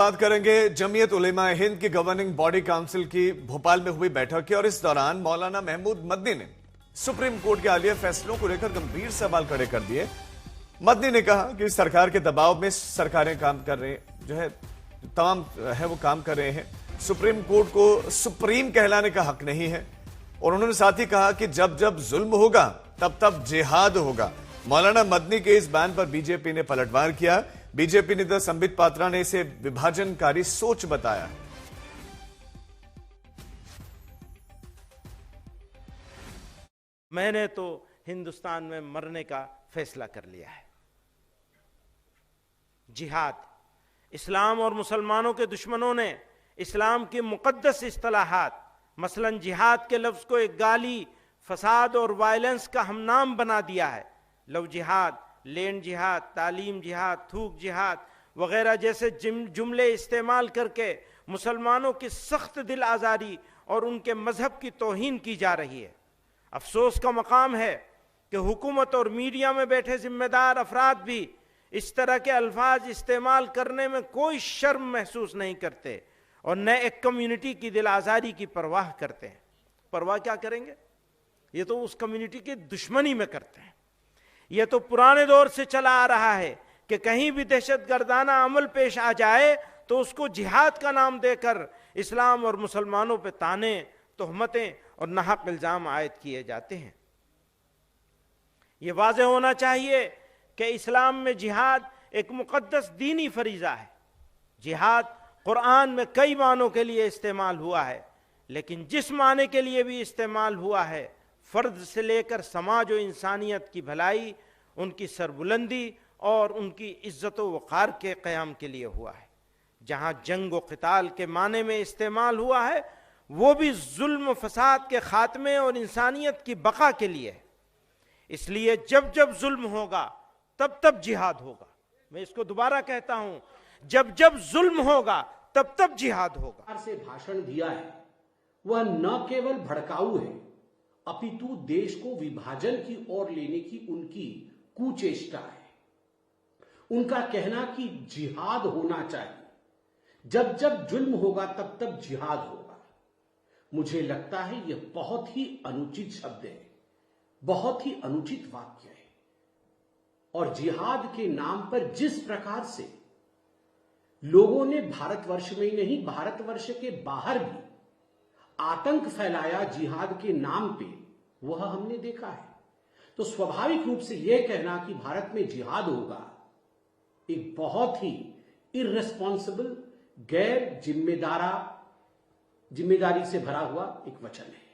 बात करेंगे जमीयत उलेमा हिंद की गवर्निंग बॉडी काउंसिल की भोपाल में हुई बैठक की। और इस दौरान मौलाना महमूद मदनी ने सुप्रीम कोर्ट के हालिया फैसलों को लेकर गंभीर सवाल खड़े कर दिए। मदनी ने कहा कि सरकार के दबाव में सरकारें काम कर रही जो है तमाम है वो काम कर रहे हैं, सुप्रीम कोर्ट को सुप्रीम कहलाने का हक नहीं है। और उन्होंने साथ ही कहा कि जब जब जुल्म होगा तब तब जिहाद होगा। मौलाना मदनी के इस बयान पर बीजेपी ने पलटवार किया। बीजेपी नेता संबित पात्रा ने इसे विभाजनकारी सोच बताया। मैंने तो हिंदुस्तान में मरने का फैसला कर लिया है। जिहाद, इस्लाम और मुसलमानों के दुश्मनों ने इस्लाम की मुकद्दस इस्तिलाहात मसलन जिहाद के लफ्ज को एक गाली, फसाद और वायलेंस का हमनाम बना दिया है। लव जिहाद, लैंड जिहाद, तालीम जिहाद, थूक जिहाद वगैरह जैसे जुमले इस्तेमाल करके मुसलमानों की सख्त दिल आज़ारी और उनके मजहब की तौहीन की जा रही है। अफसोस का मकाम है कि हुकूमत और मीडिया में बैठे जिम्मेदार अफराद भी इस तरह के अल्फाज इस्तेमाल करने में कोई शर्म महसूस नहीं करते और न एक कम्युनिटी की दिल आज़ारी की परवाह करते हैं। परवाह क्या करेंगे? ये तो उस कम्युनिटी की दुश्मनी में करते हैं। यह तो पुराने दौर से चला आ रहा है कि कहीं भी दहशतगर्दाना अमल पेश आ जाए तो उसको जिहाद का नाम देकर इस्लाम और मुसलमानों पे ताने, तोहमतें और नाहक इल्जाम आयद किए जाते हैं। यह वाज़ेह होना चाहिए कि इस्लाम में जिहाद एक मुकद्दस दीनी फरीज़ा है। जिहाद कुरान में कई मानों के लिए इस्तेमाल हुआ है, लेकिन जिस माने के लिए भी इस्तेमाल हुआ है फर्द से लेकर समाज और इंसानियत की भलाई, उनकी सरबुलंदी और उनकी इज्जत व वक़ार के क़याम के लिए हुआ है। जहाँ जंग व क़िताल के माने में इस्तेमाल हुआ है वो भी जुल्म फसाद के ख़ात्मे और इंसानियत की बका के लिए है। इसलिए जब जब जुल्म होगा तब तब जिहाद होगा। मैं इसको दोबारा कहता हूं, जब जब जुल्म होगा तब तब जिहाद होगा। से भाषण दिया है वह न केवल भड़काऊ है अपितु देश को विभाजन की ओर लेने की उनकी कुचेष्टा है। उनका कहना कि जिहाद होना चाहिए, जब जब जुल्म होगा तब तब जिहाद होगा, मुझे लगता है यह बहुत ही अनुचित शब्द है, बहुत ही अनुचित वाक्य है। और जिहाद के नाम पर जिस प्रकार से लोगों ने भारतवर्ष में ही नहीं भारतवर्ष के बाहर भी आतंक फैलाया जिहाद के नाम पे, वह हमने देखा है। तो स्वाभाविक रूप से यह कहना कि भारत में जिहाद होगा एक बहुत ही इर्रेस्पॉन्सिबल, गैर जिम्मेदारी से भरा हुआ एक वचन है।